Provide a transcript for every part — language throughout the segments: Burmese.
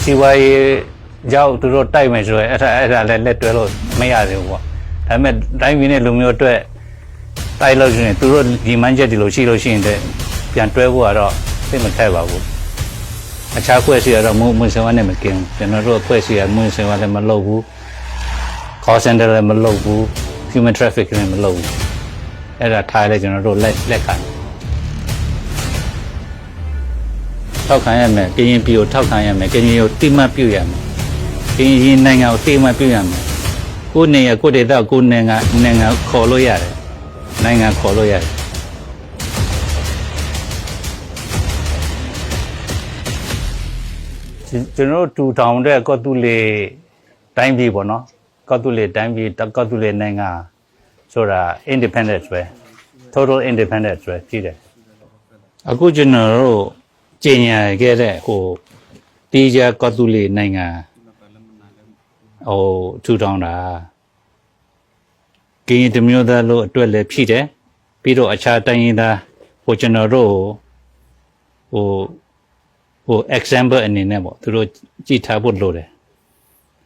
စီဝါရေးကြောက်သူတို့တိုက်မယ်ဆိုရင်အဲ့ဒါလည်းလက်တွဲလို့မရသေးဘူးပေါ့ဒါပေမဲ့တိုင်းပြည်နဲ့လူမျိုးအတွက်တိုက်လို့ရှိရင်သူတို့ဒီမှန်းချက်ဒီလိုရှိလို့ရှိရင်ပြန်တွဲဖို့ကတော့သိမခက်ပါဘူးအခြားခွဲစီကတော့မွေးစင်ဝါနဲ့မကင်းကျွန်တော်တို့ခွဲစီကမွေးစင်ဝါလည်းမလုပ်ဘူး call center လည်းမလုပ်ဘူး human trafficking လည်းမလုပ်ဘူးအဲ့ဒါထားလဲကျွန်တော်တို့လက်ခံထောက်ခံရမယ်ကရင်ပြည်ကိုထောက်ခံရမယ်ကရင်ကိုတိမတ်ပြုရမယ်ကရင်နိုင်ငံကိုတိမတ်ပြုရမယ်ကိုယ်နေရကိုယ်ဒေသကိုယ်နိုင်ငံခေါ်လို့ရတယ်နိုင်ငံခေါ်လို့ရတယ်ကျွန်တော်တို့2000တဲ့ကော့တူလေတိုင်းပြည်ပေါ့နော်ကော့တူလေတိုင်းပြည်ကော့တူလေနိုင်ငံဆိုတာ independent ပဲ total independent ပဲဖြစ်တယ်အခုကျွန်တော်တို့ကျင်ညာခဲ့တဲ့တီးကြကော့တူလေနိုင်ငံ2000တာကရင်တမျိုးသားလို့အတွက်လည်းဖြစ်တယ်ပြီးတော့အခြားတိုင်းရင်းသားကျွန်တော်တို့example အနေနဲ့ပေါ့သူတို့ကြည့်ထားဖို့လိုတယ်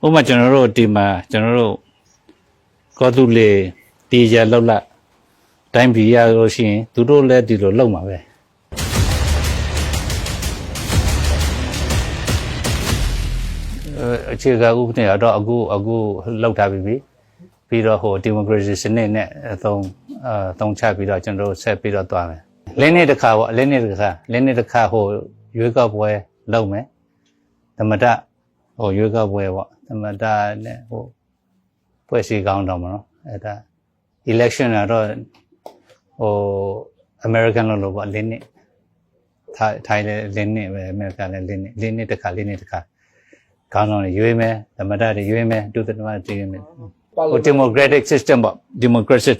ဥပမာကျွန်တော်တို့ဒီမှာကျွန်တော်တို့ကောတူလေတီးကြလောက်လာတိုင်းပြည်ရလို့ရှိရင်သူတို့လည်းဒီလိုလောက်မှာပဲအခြေခံဥပဒေတော့အခုလောက်ထားပြီပြီးတော့ဒီမိုကရေစီစနစ်နဲ့သုံးချပြီးတော့ကျွန်တော်တို့ဆက်ပြီးတော့သွားမယ်လင်းနေ့တစ်ခါပေါ့လင်းနေ့တစ်ခါရွေးကောက်ပွဲလုပ်မယ်သမတရွေးကောက်ပွဲပေါ့သမတနဲ့ဖွဲ့စည်းကောင်းတော့မနော်အဲ့ဒါ election ကတော့American လို့ပေါ့လင်းနေ့ထိုင်းလည်းလင်းနေ့ပဲ American လည်းလင်းနေ့တစ်ခါကောင်းတော့ရွေးမယ်သမတတွေရွေးမယ်ဒုသမတတွေရွေးမယ်democratic system ပေါ့ democratic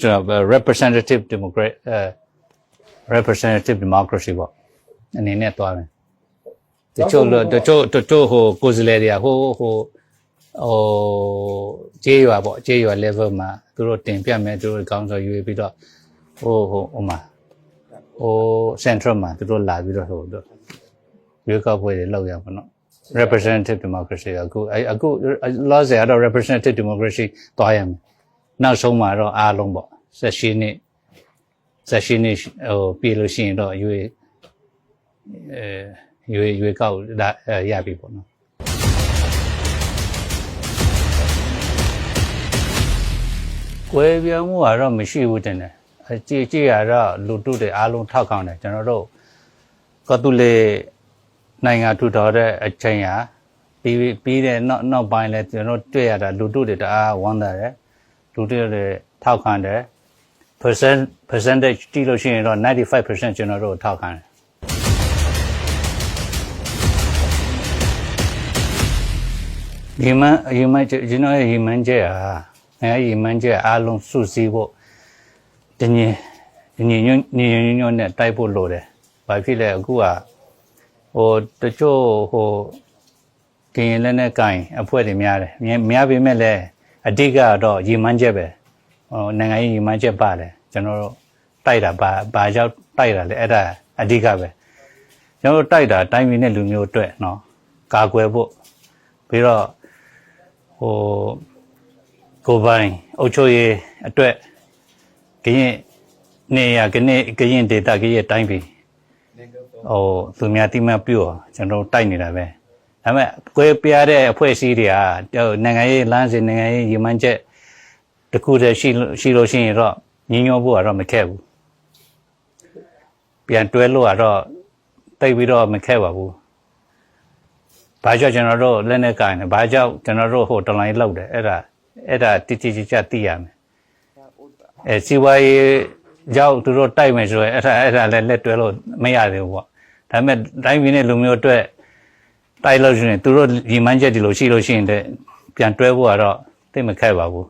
representative democracy ပေါ့အနေနဲ့သွားတယ်တချို့ကိုယ်စားလှယ်တွေကကြေးရွာ level မှာသူတို့တင်ပြမယ်သူတို့ကောင်းဆိုရွေးပြီးတော့central မှာသူတို့လာပြီးတော့ရွေးကောက်ပွဲတွေလုပ်ရပါတော့ representative democracy အခု law ဆရာတော့ representative democracy သွားရမယ်နောက်ဆုံးမှာတော့အားလုံးပေါ့16နှစ်ပြည်လို့ရှိရင်တော့ရွေးကောက်ရပြီပေါ့နော်ကွဲပြားမှုကတော့မရှိဘူးတင်တယ်ကြည့်ရတော့လူတုတွေအားလုံးထောက်ခံတယ်ကျွန်တော်တို့ကောတူလေနိုင်ငံထူထောင်တဲ့အချိန်ဟာပြီးတဲ့နောက်ပိုင်းလဲကျွန်တော်တွေ့ရတာလူတုတွေတအားဝမ်းသာတယ်လူတုတွေထောက်ခံတယ် percentage ကြည့်လို့ရှိရင်တော့ 95% ကျွန်တော်တို့ထောက်ခံတယ်ဒီမှာကျွန်တော်ရဲ့မှန်းချက်အားလုံးစုစည်းဖို့တညီညွတ်နဲ့တိုက်ဖို့လိုတယ်ဘာဖြစ်လဲအခုကတချို့ကရင်လည်းနဲ့ကင်အဖွဲ့တွေများတယ်များပေမဲ့လည်းအဓိကတော့ရည်မှန်းချက်ပဲနိုင်ငံရေးရည်မှန်းချက်ပါတယ်ကျွန်တော်တို့တိုက်တာဘာကြောင့်တိုက်တာလဲအဲ့ဒါအဓိကပဲကျွန်တော်တို့တိုက်တာတိုင်းပြည်နဲ့လူမျိုးအတွက်နော်ကာကွယ်ဖို့ပြီးတော့ကိုပိုင်အုပ်ချုပ်ရေးအတွက်ကရင်နေရကရင်ဒေတာကရင်တိုင်းပြည်သူများတိမတ်ပြုကျွန်တော်တိုက်နေတာပဲဒါပေမဲ့ကွဲပြားတဲ့အဖွဲ့အစည်းတွေကနိုင်ငံရေးလမ်းစဉ်နိုင်ငံရေးရည်မှန်းချက်တခုတည်းရှိလို့ရှိရင်တော့ညီညွတ်ဖို့ကတော့မခက်ဘူးပြန်တွဲလို့ကတော့တိတ်ပြီးတော့မခက်ပါဘူးဘာကြောင့်ကျွန်တော်တို့လက်နဲ့ကင်တယ်ဘာကြောင့်ကျွန်တော်တို့တလိုင်းလောက်တယ်အဲ့ဒါတိတိကျကျသိရမယ်စီဝါရေးကြောက်သူတို့တိုက်မယ်ဆိုရင်အဲ့ဒါလည်းလက်တွဲလို့မရသေးဘူးပေါ့ဒါပေမဲ့တိုင်းပြည်နဲ့လူမျိုးအတွက်တိုက်လို့ရှိရင်သူတို့ဒီမှန်းချက်ဒီလိုရှိလို့ရှိရင်ပြန်တွဲဖို့ကတော့သိမခက်ပါဘူး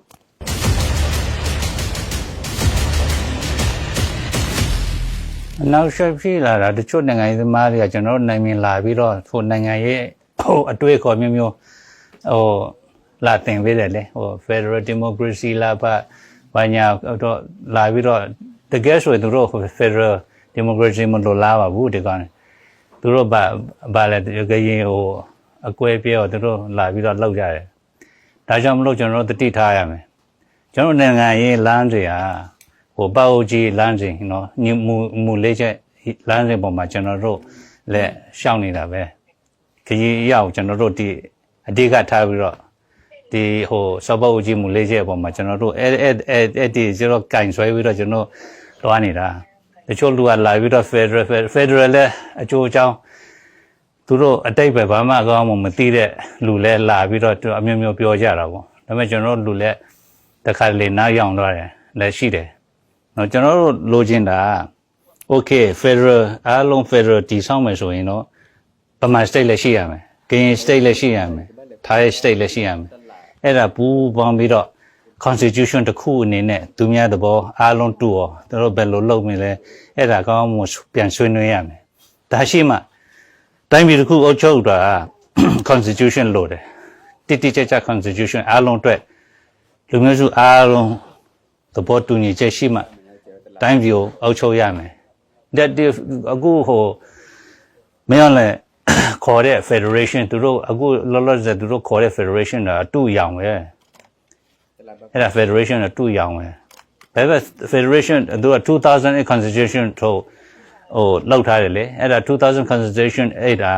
နောက်ဆက်ဖြစ်လာတာတချို့နိုင်ငံရေးသမားတွေကကျွန်တော်တို့နိုင်မြင်လာပြီးတော့နိုင်ငံရေးအတွေ့အခေါ်မျိုးလာတင်ပေးတယ်လေFederal Democracy လာဘာညာတော့လာပြီးတော့တကယ်ဆိုရင်သူတို့ Federal Democracy မလို့လာပါဘူးဒီကောင်သူတို့ဘာလဲကရင် အကွဲပြောသူတို့လာပြီးတော့လောက်ကြတယ်ဒါကြောင့်မလို့ကျွန်တော်တို့တတိထားရမယ်ကျွန်တော်နိုင်ငံရေးလမ်းတွေဟာဟိုပေါ့ကြီးလမ်းစဉ်နော်မူလေးချက်လမ်းစဉ်ပေါ်မှာကျွန်တော်တို့လက်ရှောင်နေတာပဲခကြီးရောက်ကျွန်တော်တို့ဒီအဓိကထားပြီးတော့ဒီဟိုစပေါ့ကြီးမူလေးချက်ပေါ်မှာကျွန်တော်တို့အဲ့ဒီကျွန်တော်ကင်ဆွဲပြီးတော့ကျွန်တော်တွားနေတာတချို့လူကလာပြီးတော့ Federal လဲအကျိုးအကြောင်းသူတို့အတိတ်ပဲဘာမှအကောင်းမှမသိတဲ့လူလဲလာပြီးတော့အမျိုးမျိုးပြောကြတာပေါ့ဒါပေမဲ့ကျွန်တော်တို့လူလဲတခါလေနားရောင်တော့တယ်လဲရှိတယ်နော်ကျွန်တော်တို့လိုချင်တာ okay Federal အားလုံး Federal တည်ဆောက်မယ်ဆိုရင်တော့ဗမာ state လည်းရှိရမယ်ကရင် state လည်းရှိရမယ်ထိုင်း state လည်းရှိရမယ်အဲ့ဒါပူးပေါင်းပြီးတော့ constitution တစ်ခုအနေနဲ့သူများသဘောအားလုံးတူအောင်တို့ဘယ်လိုလုပ်မလဲအဲ့ဒါကောင်းမှပြန်ဆွေးနွေးရမယ်ဒါရှိမှတိုင်းပြည်တစ်ခုအုပ်ချုပ်တာ constitution လို့တယ်တိကျကျ constitution အားလုံးအတွက်လူမျိုးစုအားလုံးသဘောတူညီချက်ရှိမှတိုင်းပြည်ကိုအုပ်ချုပ်ရမယ်ဒါအခုဟိုမင်းလည်းခေါ်တဲ့ federation သူတို့အခုလောလောဆယ်သူတို့ခေါ်တဲ့ federation ကတူရောင်ပဲအဲ့ဒါ federation ကတူရောင်ပဲဘယ်ပဲ federation သူက2008 constitution ထုတ်ဟိုလောက်ထားတယ်လေအဲ့ဒါ2000 constitution အဲ့ဒါ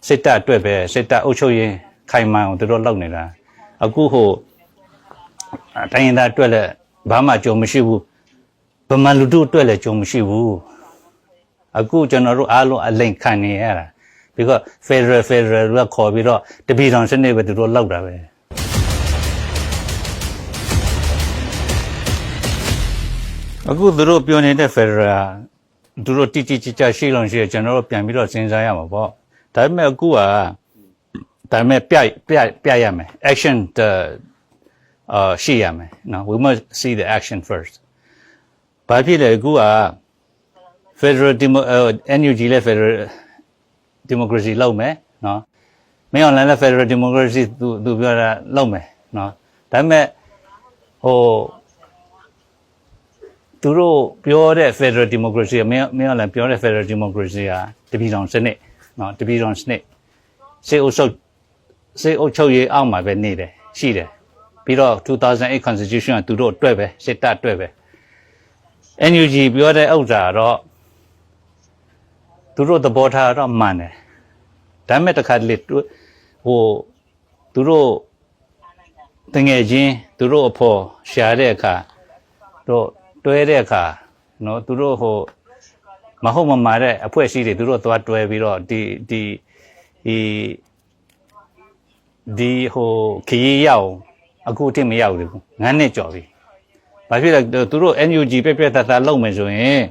စစ်တပ်အတွက်ပဲစစ်တပ်အုပ်ချုပ်ရေးခိုင်မာအောင်သူတို့လုပ်နေတာအခုဟိုတိုင်းရင်းသားအတွက်လည်းဘာမှကြုံမရှိဘူးဗမာလူတို့အတွက်လည်းကြုံမရှိဘူးအခုကျွန်တော်တို့အားလုံးအလိမ်ခံနေရတာ because federal ကခေါ်ပြီးတော့တပီတော်စနစ်ပဲသူတို့လောက်တာပဲအခုသူတို့ပြောနေတဲ့ federal သူတို့တိကျရှိလို့ရှိရင်ကျွန်တော်တို့ပြန်ပြီးတော့စဉ်းစားရမှာပေါ့ဒါပေမဲ့အခုကဒါပေမဲ့ပြရမယ် action ရှိရမယ်နော် we must see the action first ဘာဖြစ်လဲအခုက federal NUG လဲ federal democracy လုပ်မယ်နော်မင်းအောင်လည်း federal democracy သူပြောတာလုပ်မယ်နော်ဒါပေမဲ့ဟိုသူတို့ပြောတဲ့ federal democracy မင်းအောင်လည်းပြောတဲ့ federal democracy ကတပီတော်စနစ်နော်တပီတော်စနစ်စေအုပ်ချုပ်ရေးအောက်မှာပဲနေတယ်ရှိတယ်ပြီးတော့2008 constitution ကသူတို့အတွက်ပဲစစ်တပ်အတွက်ပဲ NUG ပြောတဲ့ဥစ္စာတော့သူတို့သဘောထားတော့မှန်တယ်ဒါပေမဲ့တစ်ခါတလေဟိုသူတို့တငယ်ချင်းသူတို့အဖို့ရှာတဲ့အခါတော့တွဲတဲ့အခါနော်သူတို့ဟိုမဟုတ်မမာတဲ့အဖွဲ့အစည်းတွေသူတို့သွားတွဲပြီးတော့ဒီဟိုခရီးရောက်အခုတည်းမရောက်ဘူး9နှစ်ကျော်ပြီဘာဖြစ်လဲသူတို့ NUG ပြတာလုံမယ်ဆိုရင်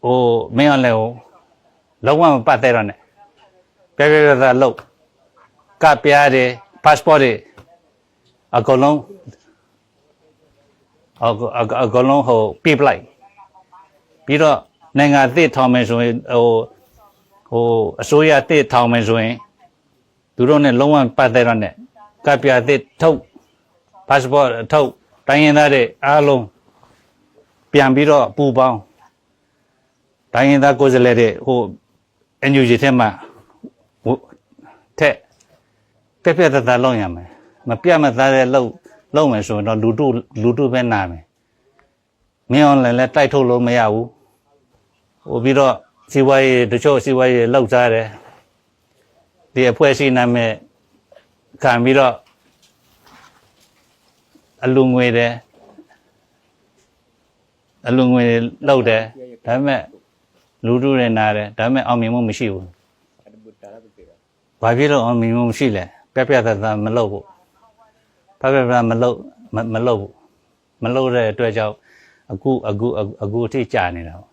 ဟိုမင်းအောင်လဲဟိုလုံးဝမပတ်သက်တော့နဲ့ပြတာလုံကပြားတယ် passport တွေအကုန်လုံးဟိုပြပလိုက်ပြီးတော့နိုင်ငံသစ်ထောင်မယ်ဆိုရင်ဟိုအစိုးရသစ်ထောင်မယ်ဆိုရင်သူတို့နဲ့လုံးဝပတ်သက်တော့နဲ့ကပြားသစ်ထုတ် passport ထုတ်တိုင်းရင်းသားတွေအားလုံးပြန်ပြီးတော့ပူပေါင်းတိုင်းရင်းသားကိုယ်စားလှယ်တွေဟို NUG ထဲမှာထက်ပြတာလုံးရမယ်မပြမသားတဲ့လုံးမယ်ဆိုရင်တော့လူတို့ပဲနာမယ်မင်းအောင်လည်းတိုက်ထုတ်လို့မရဘူးဟိုပြီးတော့စီဝါရေးတချို့စီဝါရေးလောက်စားတယ်ဒီအဖွဲ့အစည်းနာမည်ခံပြီးတော့အလူငွေတယ်လောက်တယ်ဒါပေမဲ့လူတို့တွေနာတယ်ဒါပေမဲ့အောင်မြင်မှုမရှိဘူးဘာဖြစ်လို့အောင်မြင်မှုမရှိလဲပြတာမလုပ်ဘူးပြမလုပ်ဘူးမလုပ်တဲ့အတွက်ကြောင့်အခုအထိကြာနေတာပေါ့